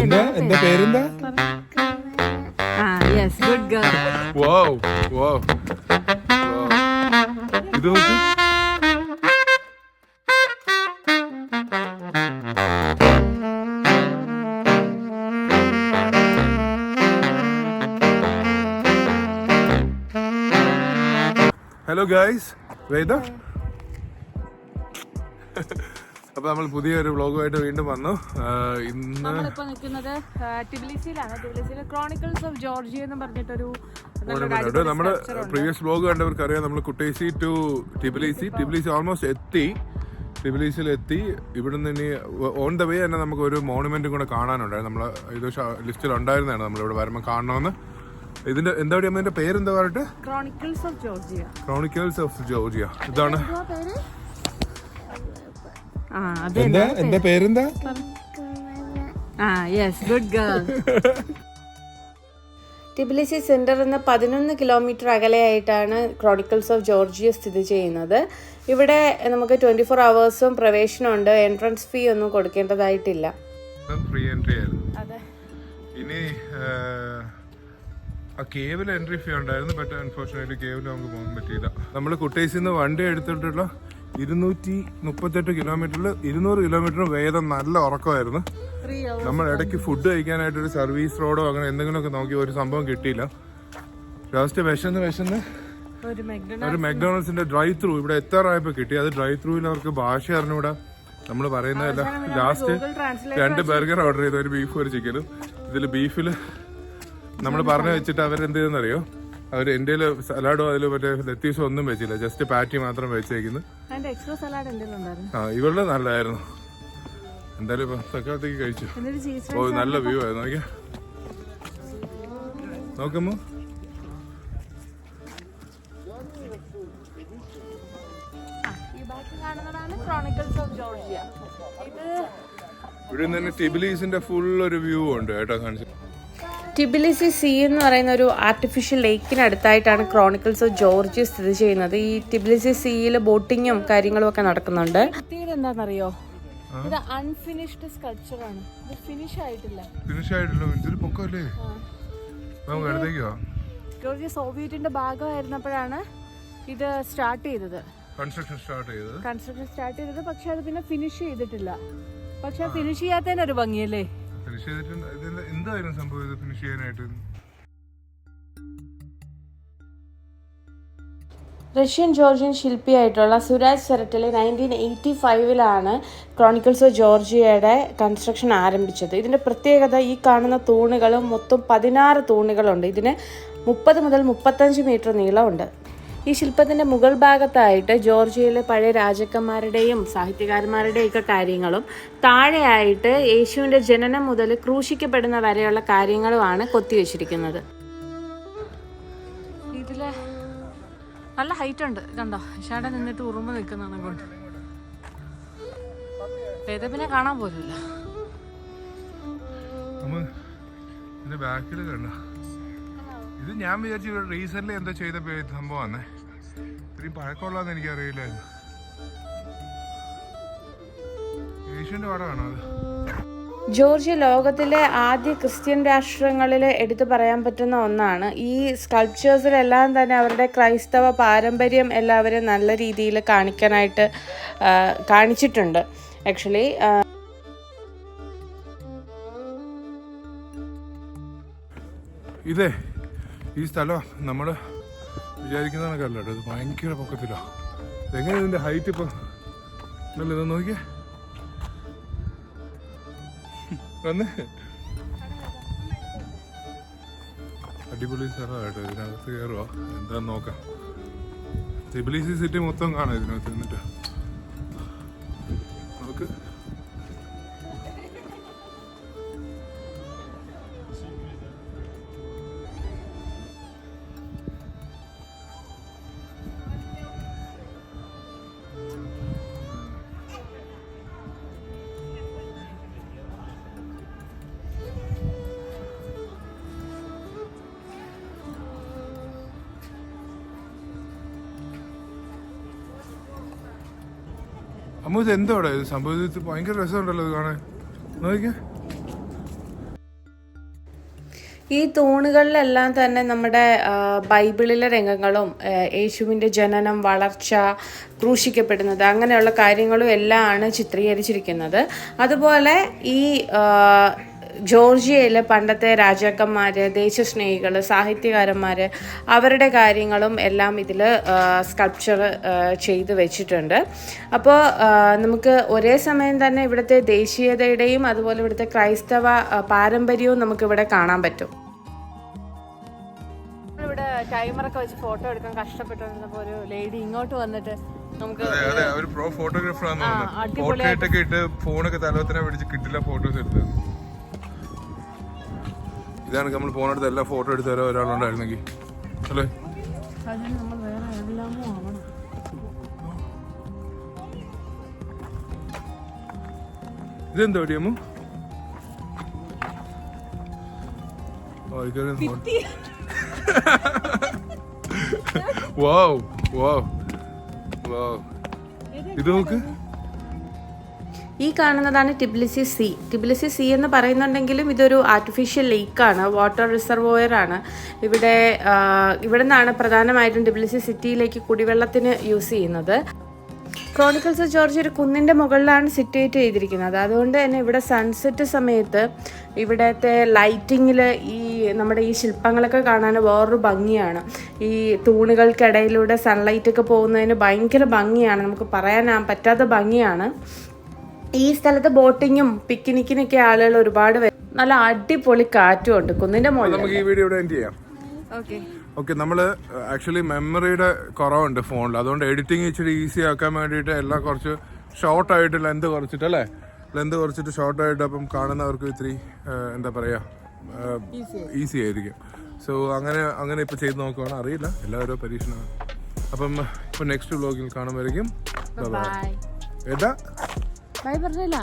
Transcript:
എന്താ പേരെന്താ? Yes good girl. Wow wow ഇത് നോക്ക്. ഹലോ ഗൈസ്, വേദ. അപ്പൊ നമ്മൾ പുതിയൊരു വ്ളോഗുമായിട്ട് വീണ്ടും വന്നു. ഇന്ന് നമ്മളിപ്പോ നിൽക്കുന്നത് ടിബിലിസിയിലാണ്. ടിബിലിസിയിലെ ക്രോണിക്കിൾസ് ഓഫ് ജോർജിയ എന്ന് പറഞ്ഞിട്ടൊരു നമ്മുടെ പ്രീവിയസ് വ്ളോഗ് കണ്ടവർക്ക് അറിയാം. നമ്മൾ കുട്ടേസി ടു ടിബിലിസി ഓൾമോസ്റ്റ് എത്തി. ടിബിലിസിൽ എത്തി. ഇവിടുന്ന് ഇനി ഓൺ ദ വേ തന്നെ നമുക്ക് ഒരു മോണുമെന്റും കൂടെ കാണാനുണ്ടായിരുന്നു. നമ്മൾ ഇത് ലിസ്റ്റിൽ ഉണ്ടായിരുന്നതാണ് നമ്മളിവിടെ വരുമ്പോൾ കാണണമെന്ന്. ഇതിന്റെ എന്താ പറയുക, ഇതിന്റെ പേരെന്താ പറഞ്ഞിട്ട്? Chronicles of Georgia. ഇതാണ്. എന്താ പേരെന്താ? Yes good girl. ടിബിലിസി സെന്ററിൽ നിന്ന് 11 കിലോമീറ്റർ അകലെയായിട്ടാണ് ക്രോണിക്കിൾസ് ഓഫ് ജോർജിയ സ്ഥിതി ചെയ്യുന്നത്. ഇവിടെ നമുക്ക് 24 hours പ്രവേശനമുണ്ട്. എൻട്രൻസ് ഫീ ഒന്നും കൊടുക്കേണ്ടതായിട്ടില്ല. ഫ്രീ എൻട്രി ആയിരുന്നു. ഇനി ആ കേവിൽ എൻട്രി ഫീ ഉണ്ടായിരുന്നു. ബട്ട് അൺഫോർച്ചുനേറ്റ്ലി കേവിൽ നമുക്ക് പോകാൻ പറ്റിയില്ല. നമ്മൾ കുട്ടേസിൽ നിന്ന് വണ്ടി എടുത്തിട്ടുള്ള 238 കിലോമീറ്ററിൽ 200 കിലോമീറ്റർ വേദം നല്ല ഉറക്കമായിരുന്നു. നമ്മൾ ഇടയ്ക്ക് ഫുഡ് കഴിക്കാനായിട്ടൊരു സർവീസ് റോഡോ അങ്ങനെ എന്തെങ്കിലുമൊക്കെ നോക്കി ഒരു സംഭവം കിട്ടിയില്ല. ലാസ്റ്റ് വിശന്ന് ഒരു മെക്ഡൊണാൾഡ്സിന്റെ ഡ്രൈവ് ത്രൂ ഇവിടെ എത്താറായപ്പോൾ കിട്ടി. അത് ഡ്രൈവ് ത്രൂവിൽ അവർക്ക് ഭാഷ അറിഞ്ഞൂടാ. നമ്മൾ പറയുന്നതല്ല. ലാസ്റ്റ് 2 ബർഗർ ഓർഡർ ചെയ്തു, ഒരു ബീഫും ഒരു ചിക്കനും. ഇതിൽ ബീഫിൽ നമ്മൾ പറഞ്ഞു വെച്ചിട്ട് അവരെന്ത് ചെയ്തെന്നറിയോ, അവർ എൻ്റെ സലാഡോ അതിൽ മറ്റേ ലെത്തീസോ ഒന്നും വെച്ചില്ല, ജസ്റ്റ് പാറ്റി മാത്രം വെച്ചേക്കുന്നു. ഇവളുടെ നല്ലതായിരുന്നു. എന്തായാലും ഇപ്പൊ തക്കാളത്തേക്ക് കഴിച്ചു. ഓ നല്ല വ്യൂ ആയിരുന്നു. നോക്കിയാ നോക്കുമ്പോ ഇവിടെ നിന്ന് ടിബിലിസിന്റെ ഫുൾ ഒരു വ്യൂ ഉണ്ട് കേട്ടോ കാണിച്ചു. ടിബിലിസി സീ എന്ന് പറയുന്ന ഒരു ആർട്ടിഫിഷ്യൽ ലേക്കിനടുത്തായിട്ടാണ് ക്രോണിക്കിൾസ് ഓഫ് ജോർജിയ സ്ഥിതി ചെയ്യുന്നത്. ഈ ടിബിലിസി സീയിൽ ബോട്ടിങ്ങും കാര്യങ്ങളും ഒക്കെ നടക്കുന്നുണ്ട്. എന്താണെന്നറിയോ, ഇത് അൺഫിനിഷ്ഡ് സ്കൾപ്ചർ ആണ്. ഇത് ഫിനിഷ് ആയിട്ടില്ല. ഇതൊരു പൊക്കമല്ലേ? ജോർജിയ സോവിയറ്റിന്റെ ഭാഗമായിരുന്നപ്പോഴാണ് ഇത് സ്റ്റാർട്ട് ചെയ്തത്. കൺസ്ട്രക്ഷൻ സ്റ്റാർട്ട് ചെയ്തത്. പക്ഷെ അത് പിന്നെ ഫിനിഷ് ചെയ്തിട്ടില്ല. പക്ഷെ ഫിനിഷ് ചെയ്യാത്തതിന് ഒരു ഭംഗിയല്ലേ. എന്തായിരുന്നു സംഭവം ഫിനിഷ് ചെയ്യാനായിട്ട്? റഷ്യൻ ജോർജിയൻ ശില്പിയായിട്ടുള്ള സുരാജ് സെററ്റലി 1985 ക്രോണിക്കിൾസ് ഓഫ് ജോർജിയയുടെ കൺസ്ട്രക്ഷൻ ആരംഭിച്ചത്. ഇതിൻ്റെ പ്രത്യേകത, ഈ കാണുന്ന തൂണുകളും മൊത്തം 16 തൂണുകളുണ്ട്. ഇതിന് 30 മുതൽ 35 മീറ്റർ നീളമുണ്ട്. ഈ ശില്പത്തിൻ്റെ മുകൾ ഭാഗത്തായിട്ട് ജോർജിയയിലെ പഴയ രാജാക്കന്മാരുടെയും സാഹിത്യകാരന്മാരുടെയും ഒക്കെ കാര്യങ്ങളും, താഴെയായിട്ട് യേശുവിൻ്റെ ജനനം മുതൽ ക്രൂശിക്കപ്പെടുന്ന വരെയുള്ള കാര്യങ്ങളുമാണ് കൊത്തിവെച്ചിരിക്കുന്നത്. ഇതില് നല്ല ഹൈറ്റ് ഉണ്ട് കണ്ടോ. ഷാടെ നിന്നിട്ട് ഉറുമ്പ് നിൽക്കുന്നതാണ് കൊണ്ട് വേദപ്പിനെ കാണാൻ പോലുമില്ല. ഇത് ഞാൻ വിചാരിച്ചു റീസെന്റ് എന്തോ ചെയ്ത സംഭവമാണ്. ഇത്രയും പഴക്കമുള്ളതെന്ന് എനിക്കറിയില്ലായിരുന്നു. ഏഷ്യന്റെ പടമാണോ അത്? ജോർജിയ ലോകത്തിലെ ആദ്യ ക്രിസ്ത്യൻ രാഷ്ട്രങ്ങളിൽ എടുത്തു പറയാൻ പറ്റുന്ന ഒന്നാണ്. ഈ സ്കൾപ്ചേഴ്സിലെല്ലാം തന്നെ അവരുടെ ക്രൈസ്തവ പാരമ്പര്യം എല്ലാവരും നല്ല രീതിയിൽ കാണിക്കാനായിട്ട് കാണിച്ചിട്ടുണ്ട്. ആക്ച്വലി ഇതേ ഈ സ്ഥലം നമ്മൾ വിചാരിക്കുന്നതൊക്കെ ഇത് ഭയങ്കര പൊക്കത്തിലാണ്. എങ്ങനെ ഇതിന്റെ ഹൈറ്റ് ഇപ്പം ഇത് നോക്കിയേ. വന്ന് അടിപൊളി സ്ഥലമായിട്ടോ. ഇതിനകത്ത് കയറുക എന്താന്ന് നോക്കാം. ടിബിലിസി സിറ്റി മൊത്തം കാണാം ഇതിനകത്ത് നിന്നിട്ട്. നമുക്ക് അമ്മ ഇത് എന്തോടെ ഇത് സംഭവിച്ചത്? ഭയങ്കര രസമുണ്ടല്ലോ ഇത് കാണാൻ. നോക്കിക്കേ ഈ തൂണുകളിലെല്ലാം തന്നെ നമ്മുടെ ബൈബിളിലെ രംഗങ്ങളും യേശുവിൻ്റെ ജനനം, വളർച്ച, ക്രൂശിക്കപ്പെടുന്നത് അങ്ങനെയുള്ള കാര്യങ്ങളും എല്ലാം ആണ് ചിത്രീകരിച്ചിരിക്കുന്നത്. അതുപോലെ ഈ ജോർജിയയിലെ പണ്ടത്തെ രാജാക്കന്മാർ, ദേശസ്നേഹികൾ, സാഹിത്യകാരന്മാർ അവരുടെ കാര്യങ്ങളും എല്ലാം ഇതിൽ സ്കൾപ്ചർ ചെയ്ത് വെച്ചിട്ടുണ്ട്. അപ്പോൾ നമുക്ക് ഒരേ സമയം തന്നെ ഇവിടുത്തെ ദേശീയതയുടെയും അതുപോലെ ഇവിടുത്തെ ക്രൈസ്തവ പാരമ്പര്യവും നമുക്കിവിടെ കാണാൻ പറ്റും. ഇവിടെ ടൈമറൊക്കെ വെച്ച് ഫോട്ടോ എടുക്കാൻ കഷ്ടപ്പെട്ടുകൊണ്ടിരുന്നപ്പോൾ ഒരു ലേഡി ഇങ്ങോട്ട് വന്നിട്ട് നമുക്ക് ഫോട്ടോയൊക്കെ ഇട്ട് ഫോണൊക്കെ തലവത്തിനെ പിടിച്ച് കിട്ടില്ല ഫോട്ടോസ് എടുത്തത്. ഇതാണ് നമ്മൾ ഫോണെടുത്ത് എല്ലാ ഫോട്ടോ എടുത്ത് തരാൻ ഒരാളുണ്ടായിരുന്നെങ്കിൽ അല്ലേ. നമ്മൾ വേറെ എല്ലാമോ ആവണം. ഇതെന്താ അമ്മ? ഇത് നോക്ക്. ഈ കാണുന്നതാണ് ടിബിലിസി സീ. ടിബിലിസി സീ എന്ന് പറയുന്നുണ്ടെങ്കിലും ഇതൊരു ആർട്ടിഫിഷ്യൽ ലേക്കാണ്, വാട്ടർ റിസർവോയർ ആണ്. ഇവിടെ നിന്നാണ് പ്രധാനമായിട്ടും ടിബിലിസി സിറ്റിയിലേക്ക് കുടിവെള്ളത്തിന് യൂസ് ചെയ്യുന്നത്. ക്രോണിക്കിൾസ് ഓഫ് ജോർജിയ ഒരു കുന്നിൻ്റെ മുകളിലാണ് സിറ്റുവേറ്റ് ചെയ്തിരിക്കുന്നത്. അതുകൊണ്ട് തന്നെ ഇവിടെ സൺസെറ്റ് സമയത്ത് ഇവിടുത്തെ ലൈറ്റിങ്ങിൽ നമ്മുടെ ഈ ശില്പങ്ങളൊക്കെ കാണാൻ വേറൊരു ഭംഗിയാണ്. ഈ തൂണുകൾക്കിടയിലൂടെ സൺലൈറ്റൊക്കെ പോകുന്നതിന് ഭയങ്കര ഭംഗിയാണ്, നമുക്ക് പറയാൻ പറ്റാത്ത ഭംഗിയാണ്. ഈ സ്ഥലത്ത് ബോട്ടിങ്ങും പിക്നിക്കിനൊക്കെ ആളുകൾ ഒരുപാട് നല്ല അടിപൊളി കാറ്റും ഉണ്ട് കുന്നിന്റെ മുകളിൽ. നമുക്ക് ഈ വീഡിയോ ഇവിടെ എൻഡ് ചെയ്യാം. ഓക്കെ, നമ്മൾ ആക്ച്വലി മെമ്മറിയുടെ കുറവുണ്ട് ഫോണിൽ, അതുകൊണ്ട് എഡിറ്റിംഗ് ഇച്ചിരി ഈസി ആക്കാൻ വേണ്ടിയിട്ട് എല്ലാം കുറച്ച് ഷോർട്ടായിട്ട് ലെന്ത് കുറച്ചിട്ട് അല്ലേ, ലെന്ത് കുറച്ചിട്ട് ഷോർട്ടായിട്ട് അപ്പം കാണുന്നവർക്ക് ഇത്തിരി എന്താ പറയുക ഈസി ആയിരിക്കും. സോ അങ്ങനെ ഇപ്പം ചെയ്ത് നോക്കുവാണ്, അറിയില്ല, എല്ലാവരും പരീക്ഷണമാണ്. അപ്പം ഇപ്പം നെക്സ്റ്റ് വ്ലോഗിൽ കാണുമ്പോഴേക്കും ഏതാ ബൈ പറഞ്ഞില്ല.